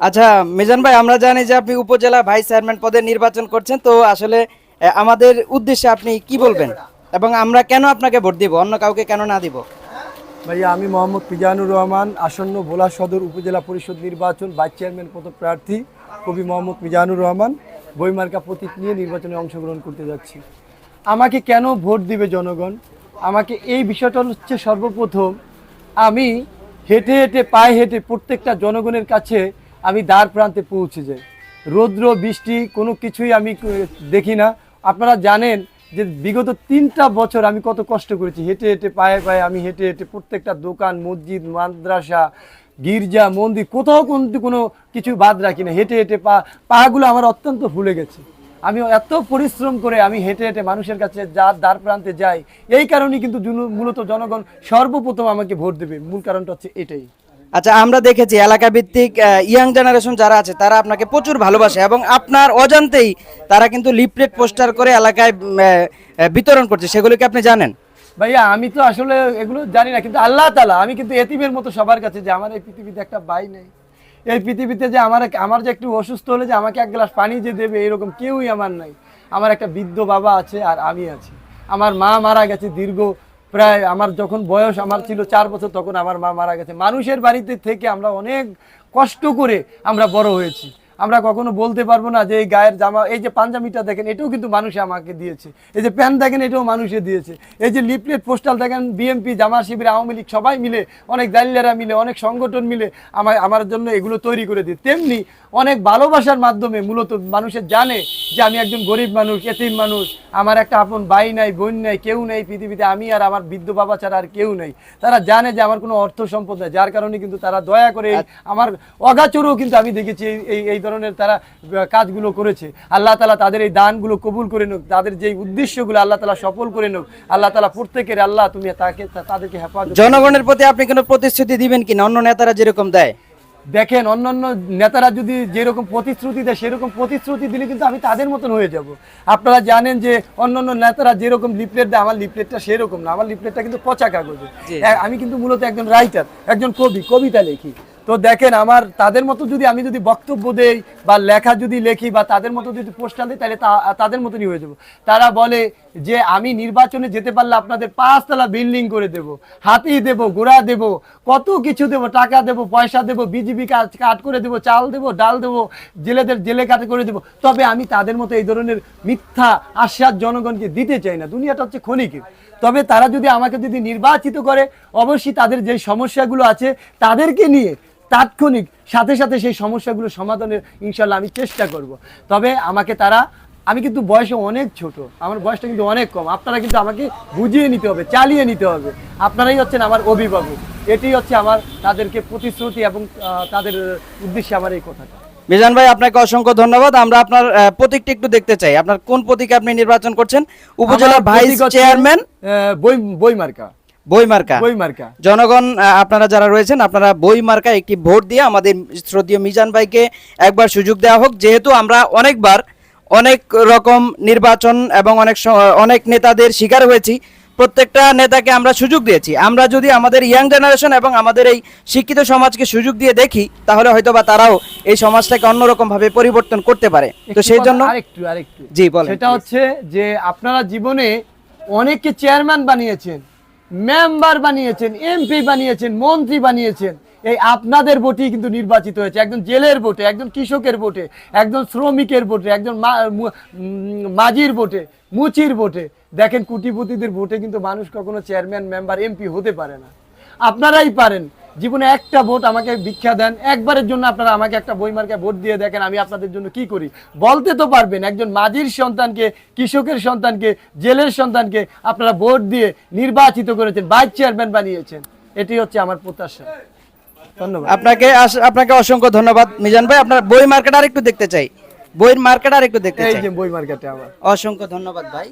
আচ্ছা মিজান ভাই, আমরা জানি যে আপনি উপজেলা ভাইস চেয়ারম্যান পদে নির্বাচন করছেন, তো আসলে আমাদের উদ্দেশ্যে আপনি কি বলবেন এবং আমরা কেন আপনাকে ভোট দিব, অন্য কাউকে কেন না দিব? ভাইয়া, আমি মোহাম্মদ মিজানুর রহমান, আসন্ন ভোলা সদর উপজেলা পরিষদ নির্বাচন ভাইস চেয়ারম্যান পদপ্রার্থী কবি মোহাম্মদ মিজানুর রহমান বইমার্কা প্রতীক নিয়ে নির্বাচনে অংশগ্রহণ করতে যাচ্ছি। আমাকে কেন ভোট দিবে জনগণ? আমাকে এই বিষয়টা হচ্ছে সর্বপ্রথম আমি হেঁটে হেঁটে পায়ে হেঁটে প্রত্যেকটা জনগণের কাছে আমি দ্বার প্রান্তে পৌঁছে যাই। রৌদ্র বৃষ্টি কোনো কিছুই আমি দেখি না। আপনারা জানেন যে বিগত 3টা বছর আমি কত কষ্ট করেছি, হেঁটে হেঁটে পায়ে পায়ে আমি হেঁটে হেঁটে প্রত্যেকটা দোকান, মসজিদ, মাদ্রাসা, গির্জা, মন্দির, কোথাও কোনো কিছু বাদ রাখি না। হেঁটে হেঁটে পাগুলো আমার অত্যন্ত ফুলে গেছে। আমি এত পরিশ্রম করে আমি হেঁটে হেঁটে মানুষের কাছে দ্বার প্রান্তে যাই। এই কারণেই কিন্তু মূলত জনগণ সর্বপ্রথম আমাকে ভোট দেবে। মূল কারণটা হচ্ছে এটাই। আচ্ছা, আমরা দেখেছি এলাকা ভিত্তিক ইয়াং জেনারেশন যারা আছে তারা আপনাকে প্রচুর ভালোবাসে এবং আপনার অজান্তেই তারা কিন্তু লিফলেট পোস্টার করে এলাকায় বিতরণ করছে, সেগুলো কি আপনি জানেন? ভাইয়া, আমি তো আসলে এগুলো জানি না, কিন্তু আল্লাহ তাআলা, আমি কিন্তু এতিমের মতো সবার কাছে, যে আমার এই পৃথিবীতে একটা ভাই নেই, এই পৃথিবীতে যে আমার যে একটু অসুস্থ হলে যে আমাকে এক গ্লাস পানি যে দেবে এরকম কেউই আমার নাই। আমার একটা বৃদ্ধ বাবা আছে আর আমি আছি। আমার মা মারা গেছে দীর্ঘ প্রায়, আমার যখন বয়স আমার ছিল 4 বছর তখন আমার মা মারা গেছে। মানুষের বাড়িতে থেকে আমরা অনেক কষ্ট করে আমরা বড় হয়েছি। আমরা কখনো বলতে পারবো না যে এই গায়ের জামা, এই যে পাঞ্জাবিটা দেখেন এটাও কিন্তু মানুষে আমাকে দিয়েছে, এই যে প্যান্ট দেখেন এটাও মানুষে দিয়েছে, এই যে লিফলেট পোস্টাল দেখেন বিএমপি, জামাত শিবির, আওয়ামী লীগ সবাই মিলে, অনেক দালিলেরা মিলে, অনেক সংগঠন মিলে আমার জন্য এগুলো তৈরি করে দিই। তেমনি অনেক ভালোবাসার মাধ্যমে মূলত মানুষের জানে যে আমি একজন গরিব মানুষ, এতিম মানুষ, আমার একটা আপন ভাই নাই, বোন নাই, কেউ নেই পৃথিবীতে, আমি আর আমার বৃদ্ধ বাবা ছাড়া আর কেউ নেই। তারা জানে যে আমার কোনো অর্থ সম্পদ নেই, যার কারণে কিন্তু তারা দয়া করে আমার অগাচরেও কিন্তু আমি দেখেছি এই ধরনের তারা কাজগুলো করেছে। আল্লাহ তাআলা তাদের এই দানগুলো কবুল করে নিক, তাদের যে উদ্দেশ্যগুলো আল্লাহ তাআলা সফল করে নিক। আল্লাহ তাআলা প্রত্যেকের, আল্লাহ তুমি তাদেরকে হেফাজত। জনগণের প্রতি আপনি কোনো প্রতিশ্রুতি দিবেন কিনা অন্য নেতারা যেরকম দেয়? দেখেন, অন্যান্য নেতারা যদি যেরকম প্রতিশ্রুতি দেয় সেরকম প্রতিশ্রুতি দিলে কিন্তু আমি তাদের মতন হয়ে যাব। আপনারা জানেন যে অন্যান্য নেতারা যেরকম লিফলেট দেয়, আমার লিফলেটটা সেরকম না। আমার লিফলেটটা কিন্তু পচা কাগজে। আমি কিন্তু মূলত একজন রাইটার, একজন কবি, কবিতা লিখি। তো দেখেন, আমার তাদের মতো যদি আমি যদি বক্তব্য দেই বা লেখা যদি লেখি বা তাদের মতো যদি পোস্টার দিই, তাহলে তাদের মতনই হয়ে যাব। তারা বলে যে আমি নির্বাচনে যেতে পারলে আপনাদের 5 তলা বিল্ডিং করে দেব, হাতি দেব, ঘোড়া দেব, কত কিছু দেব, টাকা দেব, পয়সা দেব, বিজিবি কাট করে দেব, চাল দেব, ডাল দেব, জেলেদের জেলে কাট করে দেব। তবে আমি তাদের মতো এই ধরনের মিথ্যা আশ্বাস জনগণকে দিতে চাই না। দুনিয়াটা হচ্ছে ক্ষণিকের। তবে তারা যদি আমাকে যদি নির্বাচিত করে, অবশ্যই তাদের যে সমস্যাগুলো আছে তাদেরকে নিয়ে তাৎক্ষণিক সাথে সাথে সেই সমস্যাগুলো সমাধানের ইনশাল্লাহ আমি চেষ্টা করব। তবে আমাকে তারা, আমি কিন্তু বয়সে অনেক ছোট, আমার বয়সটা কিন্তু অনেক কম। আপনারা কিন্তু আমাকে বুঝিয়ে নিতে হবে, চালিয়ে নিতে হবে। আপনারাই হচ্ছেন আমার অভিভাবক। এটাই হচ্ছে আমার তাদেরকে প্রতিশ্রুতি এবং তাদের উদ্দেশ্যে আমার এই কথাটা। মিজান ভাই, আপনাকে অসংখ্য ধন্যবাদ। আমরা আপনার প্রতীকটা একটু দেখতে চাই। আপনার কোন প্রতীকে আপনি নির্বাচন করছেন? উপজেলা ভাইস চেয়ারম্যান বইমার্কা। বইমার্কা। জনগণ আপনারা যারা রয়েছেন, আপনারা বইমার্কা একটি ভোট দিয়ে আমাদের শ্রদ্ধেয় মিজান ভাইকে একবার সুযোগ দেওয়া হোক। যেহেতু আমরা অনেকবার অনেক রকম নির্বাচন এবং অনেক নেতাদের শিকার হয়েছি, প্রত্যেকটা নেতাকে আমরা সুযোগ দিয়েছি। আমরা যদি আমাদের ইয়াং জেনারেশন এবং আমাদের এই শিক্ষিত সমাজকে সুযোগ দিয়ে দেখি, তাহলে হয়তো বা তারাও এই সমাজটাকে অন্যরকম ভাবে পরিবর্তন করতে পারে। তো সেই জন্য আরেকটু জি বলেন। সেটা হচ্ছে যে আপনারা জীবনে অনেককে চেয়ারম্যান বানিয়েছেন, মেম্বার বানিয়েছেন, এমপি বানিয়েছেন, মন্ত্রী বানিয়েছেন। এই আপনাদের ভোটেই কিন্তু নির্বাচিত হয়েছে। একজন জেলের ভোটে, একজন কৃষকের ভোটে, একজন শ্রমিকের ভোটে, একজন মাঝির ভোটে, মুচির ভোটে। দেখেন, কোটিপতিদের ভোটে কিন্তু মানুষ কখনো চেয়ারম্যান, মেম্বার, এমপি হতে পারে না। আপনারাই পারেন। জীবনে একটা ভোট আমাকে ভিক্ষা দেন, একবারের জন্য আপনারা আমাকে একটা বইমার্কায় ভোট দিয়ে দেখেন আমি আপনাদের জন্য কি করি। বলতে তো পারবেন, একজন মাঝির সন্তানকে, কৃষকের সন্তানকে, জেলের সন্তানকে আপনারা ভোট দিয়ে নির্বাচিত করেছেন, ভাইস চেয়ারম্যান বানিয়েছেন। এটি হচ্ছে আমার প্রত্যাশা। ধন্যবাদ আপনাকে অসংখ্য ধন্যবাদ মিজান ভাই। আপনার বই মার্কেট আর একটু দেখতে চাই। বইয়ের মার্কেট আর একটু দেখতে চাই। এই যে বই মার্কেটে আমার। অসংখ্য ধন্যবাদ ভাই।